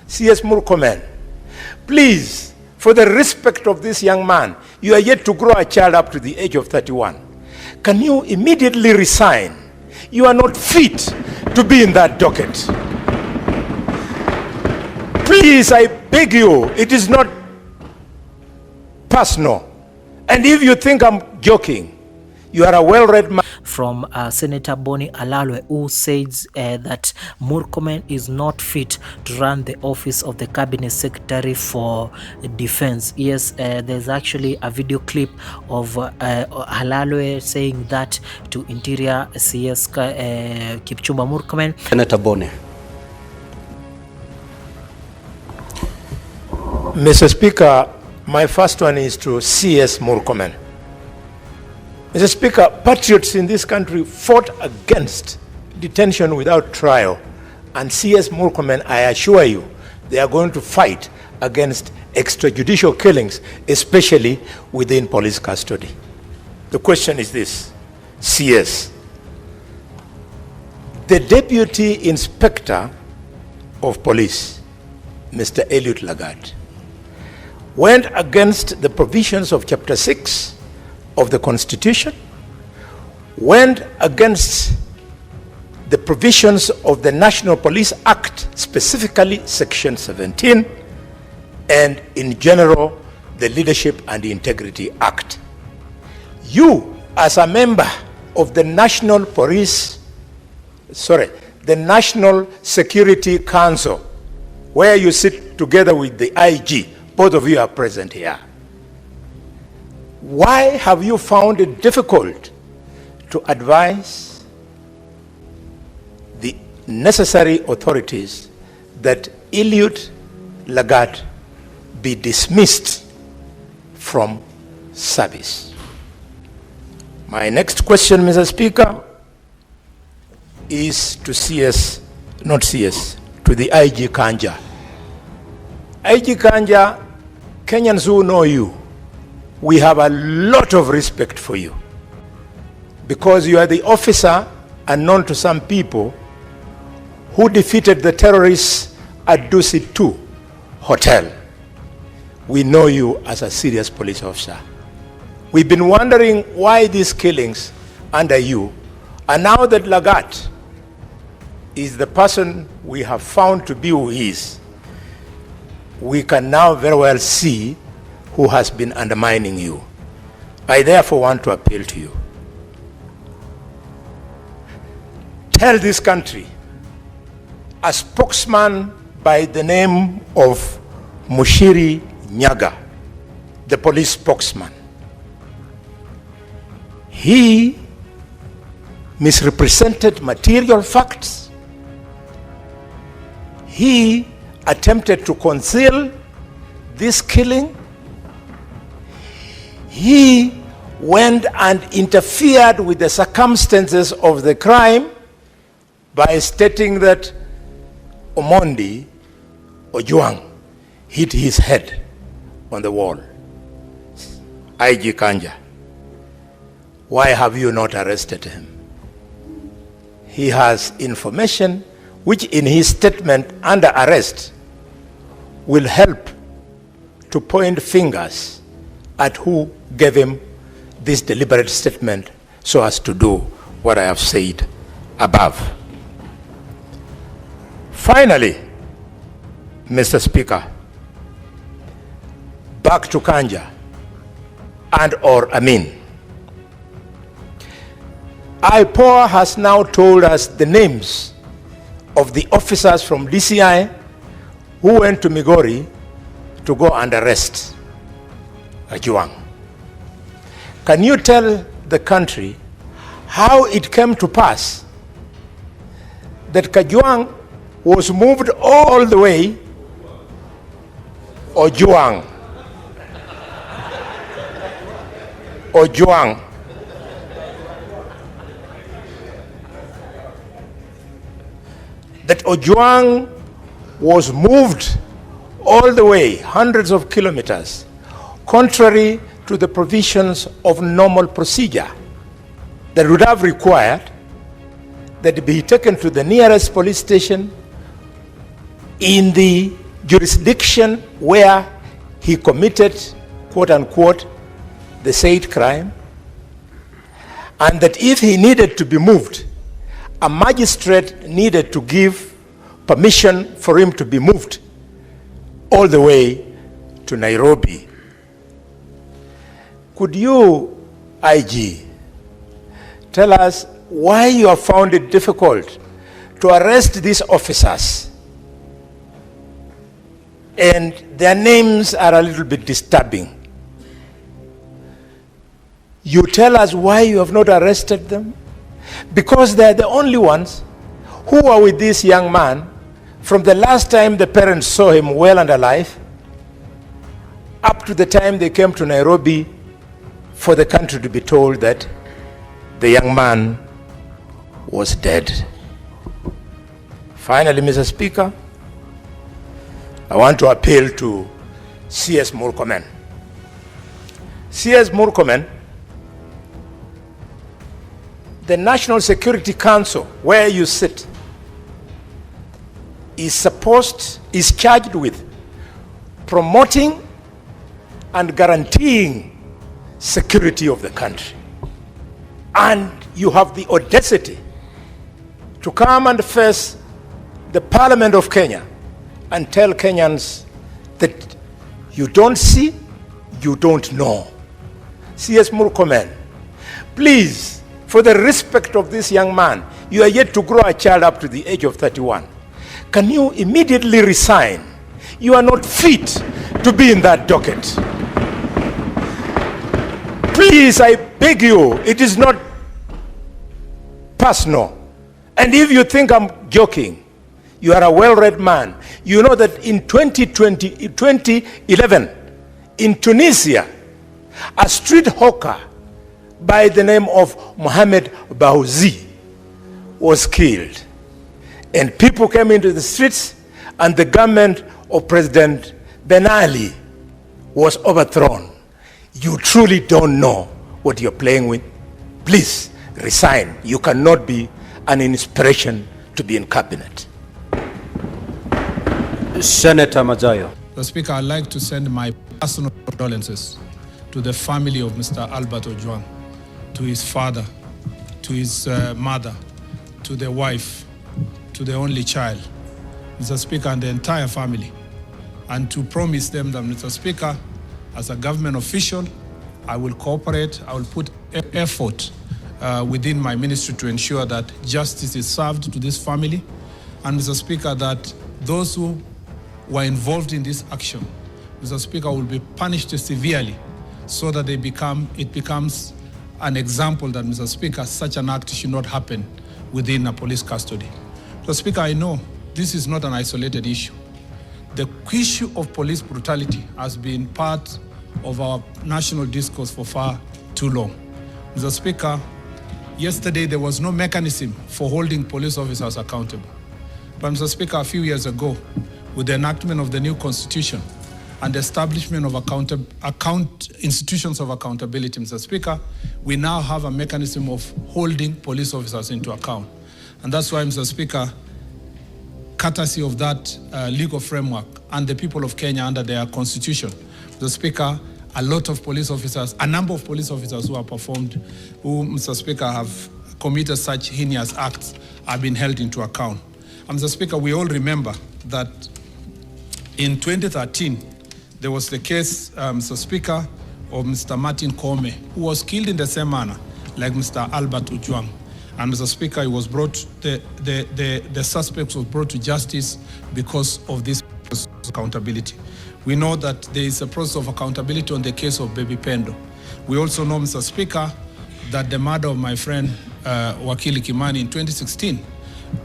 CS Murkomen, please, for the respect of this young man, you are yet to grow a child up to the age of 31. Can you immediately resign? You are not fit to be in that docket. Please, I beg you, it is not personal. And if you think I'm joking, you are a well-read man. From Senator Boni Khalwale, who says that Murkomen is not fit to run the office of the Cabinet Secretary for Defense. Yes, there's actually a video clip of Khalwale saying that to Interior CS Kipchumba Murkomen. Senator Boni. Mr. Speaker, my first one is to CS Murkomen. Mr. Speaker, patriots in this country fought against detention without trial, and CS Murkomen, I assure you, they are going to fight against extrajudicial killings, especially within police custody. The question is this, CS, the Deputy Inspector of Police, Mr. Eliud Lagat, went against the provisions of Chapter 6 of the Constitution, went against the provisions of the National Police Act, specifically Section 17, and in general, the Leadership and Integrity Act. You, as a member of the National Security Council, where you sit together with the IG, both of you are present here. Why have you found it difficult to advise the necessary authorities that Eliud Lagat be dismissed from service? My next question, Mr. Speaker, is to to the IG Kanja. IG Kanja, Kenyans who know you, we have a lot of respect for you because you are the officer, unknown to some people, who defeated the terrorists at Dusit 2 Hotel. We know you as a serious police officer. We've been wondering why these killings under you, and now that Lagat is the person we have found to be who he is, we can now very well see who has been undermining you. I therefore want to appeal to you. Tell this country, a spokesman by the name of Mushiri Nyaga, the police spokesman, he misrepresented material facts. He attempted to conceal this killing. He went and interfered with the circumstances of the crime by stating that Ojwang hit his head on the wall. IG Kanja, why have you not arrested him? He has information which in his statement under arrest will help to point fingers at who gave him this deliberate statement so as to do what I have said above. Finally, Mr. Speaker, back to Kanja and/or Amin. IPOA has now told us the names of the officers from DCI who went to Migori to go and arrest Ojwang. Can you tell the country how it came to pass that Ojwang was moved all the way, Ojwang, that Ojwang was moved all the way, hundreds of kilometers, contrary to the provisions of normal procedure that would have required that he be taken to the nearest police station in the jurisdiction where he committed, quote unquote, the said crime, and that if he needed to be moved, a magistrate needed to give permission for him to be moved all the way to Nairobi. Could you, IG, tell us why you have found it difficult to arrest these officers? And their names are a little bit disturbing. You tell us why you have not arrested them? Because they're the only ones who were with this young man from the last time the parents saw him well and alive up to the time they came to Nairobi for the country to be told that the young man was dead. Finally, Mr. Speaker, I want to appeal to CS Murkomen. CS Murkomen, the National Security Council, where you sit, is charged with promoting and guaranteeing security of the country. And you have the audacity to come and face the Parliament of Kenya and tell Kenyans that you don't see, you don't know. CS Murkomen, please, for the respect of this young man, you are yet to grow a child up to the age of 31. Can you immediately resign? You are not fit to be in that docket. Please, I beg you, it is not personal. And if you think I'm joking, you are a well-read man. You know that in 2011, in Tunisia, a street hawker by the name of Mohamed Bouazi was killed. And people came into the streets, and the government of President Ben Ali was overthrown. You truly don't know what you're playing with. Please resign. You cannot be an inspiration to be in cabinet. Senator Majayo. Mr. Speaker, I'd like to send my personal condolences to the family of Mr. Albert Ojwang, to his father, to his mother, to the wife, to the only child, Mr. Speaker, and the entire family, and to promise them that, Mr. Speaker, as a government official, I will cooperate, I will put effort within my ministry to ensure that justice is served to this family, and, Mr. Speaker, that those who were involved in this action, Mr. Speaker, will be punished severely so that it becomes an example that, Mr. Speaker, such an act should not happen within a police custody. Mr. Speaker, I know this is not an isolated issue. The issue of police brutality has been part of our national discourse for far too long. Mr. Speaker, yesterday there was no mechanism for holding police officers accountable. But, Mr. Speaker, a few years ago, with the enactment of the new constitution and the establishment of institutions of accountability, Mr. Speaker, we now have a mechanism of holding police officers into account. And that's why, Mr. Speaker, courtesy of that legal framework and the people of Kenya under their constitution, Mr. Speaker, a number of police officers who have performed, who, Mr. Speaker, have committed such heinous acts have been held into account. And, Mr. Speaker, we all remember that in 2013, there was the case, Mr. Speaker, of Mr. Martin Kome, who was killed in the same manner like Mr. Albert Ojwang. And, Mr. Speaker, he was brought, the suspect was brought to justice because of this accountability. We know that there is a process of accountability on the case of Baby Pendo. We also know, Mr. Speaker, that the murder of my friend Wakili Kimani in 2016,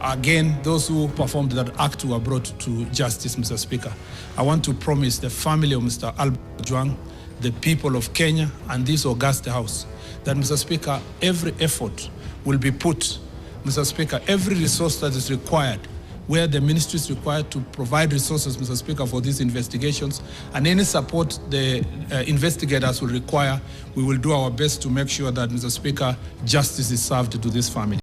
again, those who performed that act were brought to justice, Mr. Speaker. I want to promise the family of Mr. Albert Ojwang, the people of Kenya, and this august house, that, Mr. Speaker, every effort will be put, Mr. Speaker, every resource that is required, where the ministry is required to provide resources, Mr. Speaker, for these investigations, and any support the investigators will require, we will do our best to make sure that, Mr. Speaker, justice is served to this family.